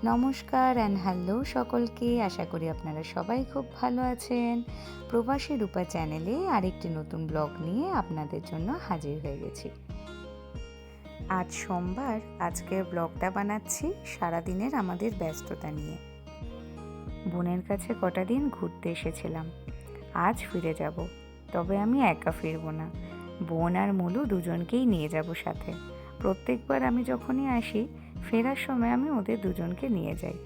নমস্কার and hello সকলকে, আশা করি আপনারা সবাই খুব ভালো আছেন। প্রবাসী রূপা চ্যানেলে আরেকটি নতুন ব্লগ নিয়ে আপনাদের জন্য হাজির হয়ে গেছি। আজ সোমবার, আজকের ব্লগটা বানাচ্ছি সারাদিনের আমাদের ব্যস্ততা নিয়ে। বোনের কাছে কটা দিন ঘুরতে এসেছিলাম, আজ ফিরে যাব। তবে আমি একা ফিরব না, বোন আর মুলু দুজনকেই নিয়ে যাব সাথে। প্রত্যেকবার আমি যখনই আসি, ফেরার সময় আমি ওদের দুজনকে নিয়ে যাই।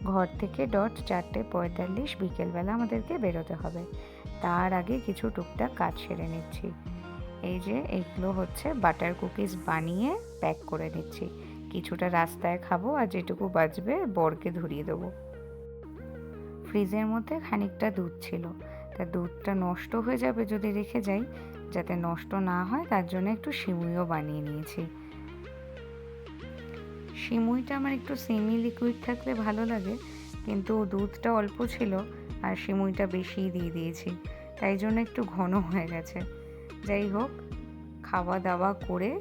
ঘর থেকে 4:45 বিকেলবেলা আমাদেরকে বেরোতে হবে। তার আগে কিছু টুকটাক কাজ সেরে নিচ্ছি। এই যে এগুলো হচ্ছে বাটার কুকিজ বানিয়ে প্যাক করে নিচ্ছি। কিছুটা রাস্তায় খাবো আর যেটুকু বাঁচবে বরকে ধরিয়ে দেবো। ফ্রিজের মধ্যে খানিকটা দুধ ছিল, তা দুধটা নষ্ট হয়ে যাবে যদি রেখে যাই। যাতে নষ্ট না হয় তার জন্য একটু সিমুইও বানিয়ে নিয়েছি। সিমুইটা আমার একটু সেমি লিকুইড থাকলে ভালো লাগে, কিন্তু দুধটা অল্প ছিল আর সিমুইটা বেশিই দিয়ে দিয়েছি, তাই জন্য একটু ঘন হয়ে গেছে। যাই হোক, খাওয়া দাওয়া করে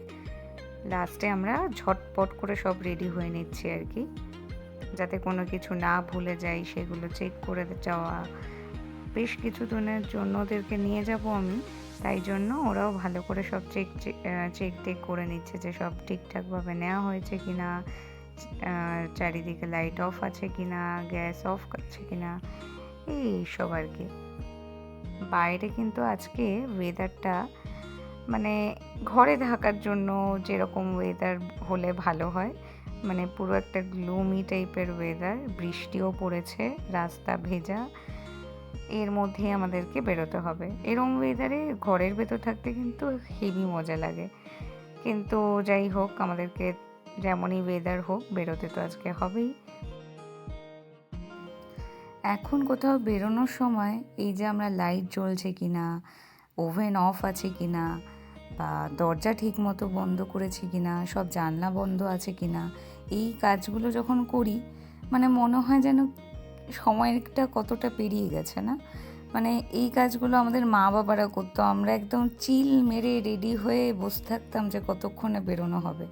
লাস্টে আমরা ঝটপট করে সব রেডি হয়ে নিচ্ছি আর কি, যাতে কোনো কিছু না ভুলে যাই সেগুলো চেক করে যাওয়া। বেশ কিছু দিনের জন্য ওদেরকে নিয়ে যাব আমি, তাই জন্য ওরাও ভালো করে সব চেক টেক করে নিচ্ছে যে সব ঠিকঠাকভাবে নেওয়া হয়েছে কিনা, চারিদিকে লাইট অফ আছে কিনা, গ্যাস অফ আছে কিনা, এই সব আর কি। বাইরে কিন্তু আজকে ওয়েদারটা মানে ঘরে থাকার জন্য যেরকম ওয়েদার হলে ভালো হয়, মানে পুরো একটা গ্লুমি টাইপের ওয়েদার, বৃষ্টিও পড়েছে, রাস্তা ভেজা, এর মধ্যেই আমাদেরকে বেরোতে হবে। এরম ওয়েদারে ঘরের ভেতর থাকতে কিন্তু হেভি মজা লাগে, কিন্তু যাই হোক, আমাদেরকে যেমনই ওয়েদার হোক বেরোতে তো আজকে হবেই। এখন কোথাও বেরোনোর সময় এই যে আমরা লাইট জ্বলছে কিনা, ওভেন অফ আছে কিনা, বা দরজা ঠিক মতো বন্ধ করেছি কিনা, সব জানলা বন্ধ আছে কিনা, এই কাজগুলো যখন করি মানে মনে হয় যেন সময়টা কতটা পেরিয়ে গেছে না। মানে এই কাজগুলো আমাদের মা বাবারা করতো, আমরা একদম চিল মেরে রেডি হয়ে বসে থাকতাম যে কতক্ষণে বেরোনো হবে।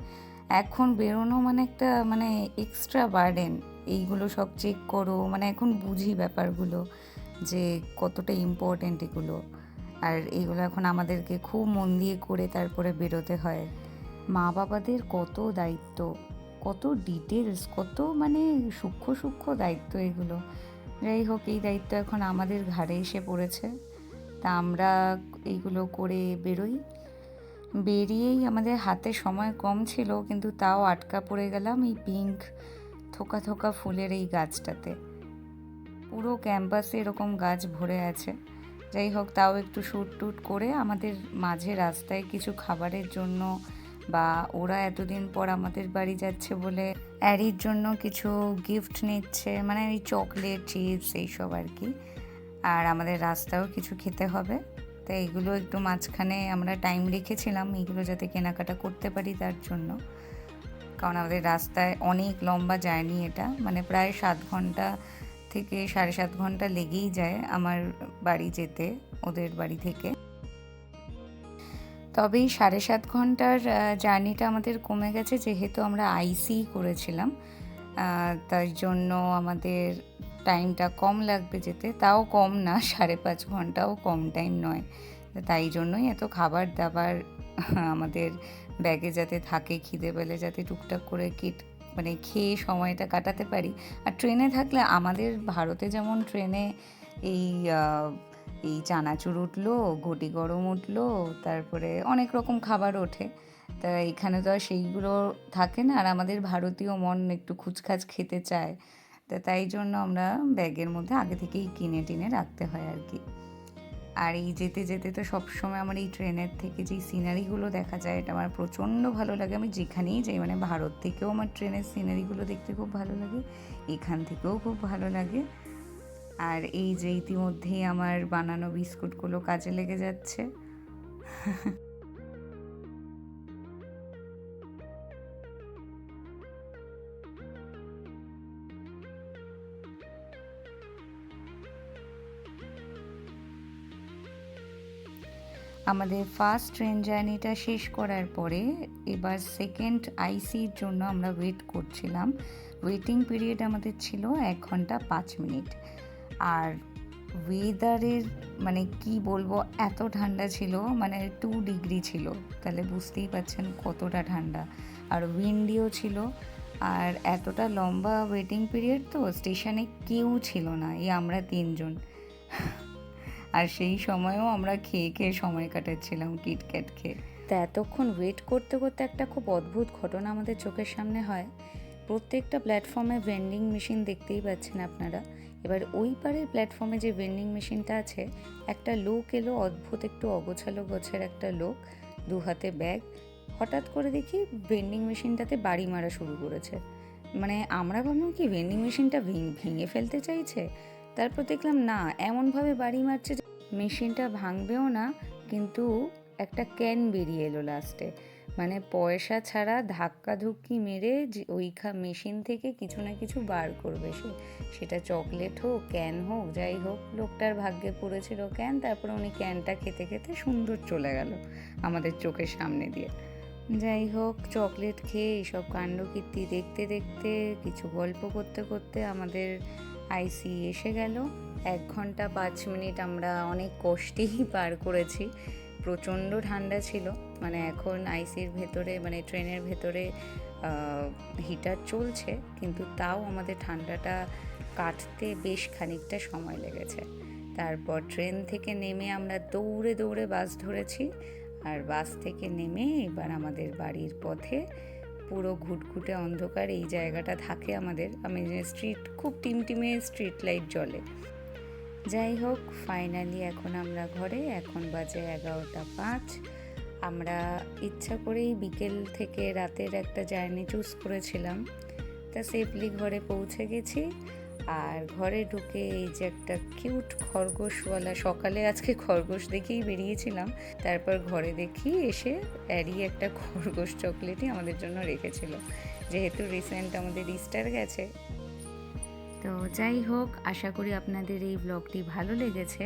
এখন বেরোনো মানে একটা মানে এক্সট্রা বার্ডেন। এইগুলো সব চেক করো, মানে এখন বুঝি ব্যাপারগুলো যে কতটা ইম্পর্টেন্ট এগুলো, আর এইগুলো এখন আমাদেরকে খুব মন দিয়ে করে তারপরে বেরোতে হয়। মা বাবাদের কত দায়িত্ব, কত ডিটেলস, কত মানে সূক্ষ্ম সূক্ষ্ম দায়িত্ব এগুলো। যাই হোক, এই দায়িত্ব এখন আমাদের ঘাড়ে এসে পড়েছে, তা আমরা এইগুলো করে বেরোই। বেরিয়েই আমাদের হাতে সময় কম ছিল, কিন্তু তাও আটকা পড়ে গেলাম এই পিঙ্ক থোকা থোকা ফুলের এই গাছটাতে। পুরো ক্যাম্পাসে এরকম গাছ ভরে আছে। যাই হোক, তাও একটু শ্যুট টুট করে আমাদের মাঝে রাস্তায় কিছু খাবারের জন্য, বা ওরা এতদিন পর আমাদের বাড়ি যাচ্ছে বলে অ্যারির জন্য কিছু গিফট নিচ্ছে, মানে এই চকলেট চিপস এইসব আর কি। আর আমাদের রাস্তাও কিছু খেতে হবে, তাই এগুলো একটু মাঝখানে আমরা টাইম রেখেছিলাম এইগুলো যাতে কেনাকাটা করতে পারি তার জন্য। কারণ আমাদের রাস্তায় অনেক লম্বা জার্নি, এটা মানে প্রায় 7 ঘন্টা থেকে 7.5 ঘন্টা লেগেই যায় আমার বাড়ি যেতে ওদের বাড়ি থেকে। তবে এই 7.5 ঘন্টার জার্নিটা আমাদের কমে গেছে, যেহেতু আমরা আইসি করেছিলাম, তাই জন্য আমাদের টাইমটা কম লাগবে যেতে। তাও কম না, 5.5 ঘন্টাও কম টাইম নয়। তাই জন্যই এত খাবার দাবার আমাদের ব্যাগে যাতে থাকে, খিদে পেলে যাতে টুকটাক করে মানে খেয়ে সময়টা কাটাতে পারি। আর ট্রেনে থাকলে আমাদের ভারতে যেমন ট্রেনে এই এই চানাচুর উঠলো, ঘটি গরম উঠলো, তারপরে অনেক রকম খাবার ওঠে, তা এখানে তো আর সেইগুলো থাকে না। আর আমাদের ভারতীয় মন একটু খুচখাচ খেতে চায়, তাই জন্য আমরা ব্যাগের মধ্যে আগে থেকেই কিনে টিনে রাখতে হয় আর কি। আর এই যেতে যেতে তো সবসময় আমার এই ট্রেনের থেকে যেই সিনারিগুলো দেখা যায়, এটা আমার প্রচণ্ড ভালো লাগে। আমি যেখানেই যাই, মানে ভারত থেকেও আমার ট্রেনের সিনারিগুলো দেখতে খুব ভালো লাগে, এখান থেকেও খুব ভালো লাগে। আর এই যে ইতিমধ্যেই আমার বানানো বিস্কুটগুলো কাজে লেগে যাচ্ছে। আমাদের ফার্স্ট ট্রেন জার্নিটা শেষ করার পরে এবার সেকেন্ড আইসির জন্য আমরা ওয়েট করছিলাম। ওয়েটিং পিরিয়ড আমাদের ছিল 1 ঘন্টা 5 মিনিট। আর ওয়েদারের মানে কি বলবো, এত ঠান্ডা ছিল, মানে 2 ডিগ্রি ছিল, তাহলে বুঝতেই পারছেন কতটা ঠান্ডা। আর উইন্ডিও ছিল। আর এতটা লম্বা ওয়েটিং পিরিয়ড তো স্টেশনে কেউ ছিল না, এই আমরা 3 জন। আর সেই সময়েও আমরা খেয়ে খেয়ে সময় কাটাচ্ছিলাম কিটক্যাট খেয়ে। তা এতক্ষণ ওয়েট করতে করতে একটা খুব অদ্ভুত ঘটনা আমাদের চোখের সামনে হয়। প্রত্যেকটা প্ল্যাটফর্মে ভেন্ডিং মেশিন দেখতেই পাচ্ছেন আপনারা। এবার ওই পারের প্ল্যাটফর্মে যে ভেন্ডিং মেশিনটা আছে, একটা লোক এলো, অদ্ভুত একটু অগোছালো গোছের একটা লোক, 2 হাতে ব্যাগ। হঠাৎ করে দেখি ভেন্ডিং মেশিনটাতে বাড়ি মারা শুরু করেছে। মানে আমরা ভাবলাম কি ভেন্ডিং মেশিনটা ভেঙে ফেলতে চাইছে। তারপর দেখলাম না, এমনভাবে বাড়ি মারছে যে মেশিনটা ভাঙবেও না, কিন্তু একটা ক্যান বেরিয়ে এলো লাস্টে। মানে পয়সা ছাড়া ধাক্কাধুক্কি মেরে ওই মেশিন থেকে কিছু না কিছু বার করবে সে, সেটা চকলেট হোক, ক্যান হোক, যাই হোক। লোকটার ভাগ্যে পড়েছিল ক্যান, তারপরে উনি ক্যানটা খেতে খেতে সুন্দর চলে গেল আমাদের চোখের সামনে দিয়ে। যাই হোক, চকলেট খেয়ে এইসব কাণ্ডকীর্তি দেখতে দেখতে, কিছু গল্প করতে করতে আমাদের আইসি এসে গেল। 1 ঘন্টা 5 মিনিট আমরা অনেক কষ্টেই পার করেছি। প্রচণ্ড ঠান্ডা ছিল। মানে এখন আইসির ভেতরে, মানে ট্রেনের ভেতরে হিটার চলছে, কিন্তু তাও আমাদের ঠান্ডাটা কাটতে বেশ খানিকটা সময় লেগেছে। তারপর ট্রেন থেকে নেমে আমরা দৌড়ে দৌড়ে বাস ধরেছি। আর বাস থেকে নেমে এবার আমাদের বাড়ির পথে। পুরো ঘুটঘুটে অন্ধকার এই জায়গাটা থাকে আমাদের, আমি স্ট্রিট খুব টিমটিমে স্ট্রিট লাইট জ্বলে। যাই হোক, ফাইনালি এখন আমরা ঘরে। এখন বাজে 11:05। আমরা ইচ্ছা করেই বিকেল থেকে রাতের একটা জার্নি চুজ করেছিলাম, তা সেফলি ঘরে পৌঁছে গেছি। আর ঘরে ঢুকে এই যে একটা কিউট খরগোশওয়ালা, সকালে আজকে খরগোশ দেখেই বেরিয়েছিলাম, তারপর ঘরে দেখি এসে অ্যারি একটা খরগোশ চকলেটই আমাদের জন্য রেখেছিল, যেহেতু রিসেন্ট আমাদের ইস্টার গেছে। তো যাই হোক, আশা করি আপনাদের এই ব্লগটি ভালো লেগেছে।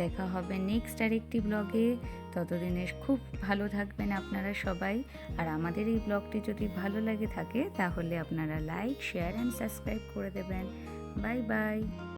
দেখা হবে নেক্সট আরেকটি ব্লগে। ততদিনে খুব ভালো থাকবেন আপনারা সবাই। আর আমাদের এই ব্লগটি যদি ভালো লাগে থাকে তাহলে আপনারা লাইক, শেয়ার অ্যান্ড সাবস্ক্রাইব করে দেবেন। Bye bye.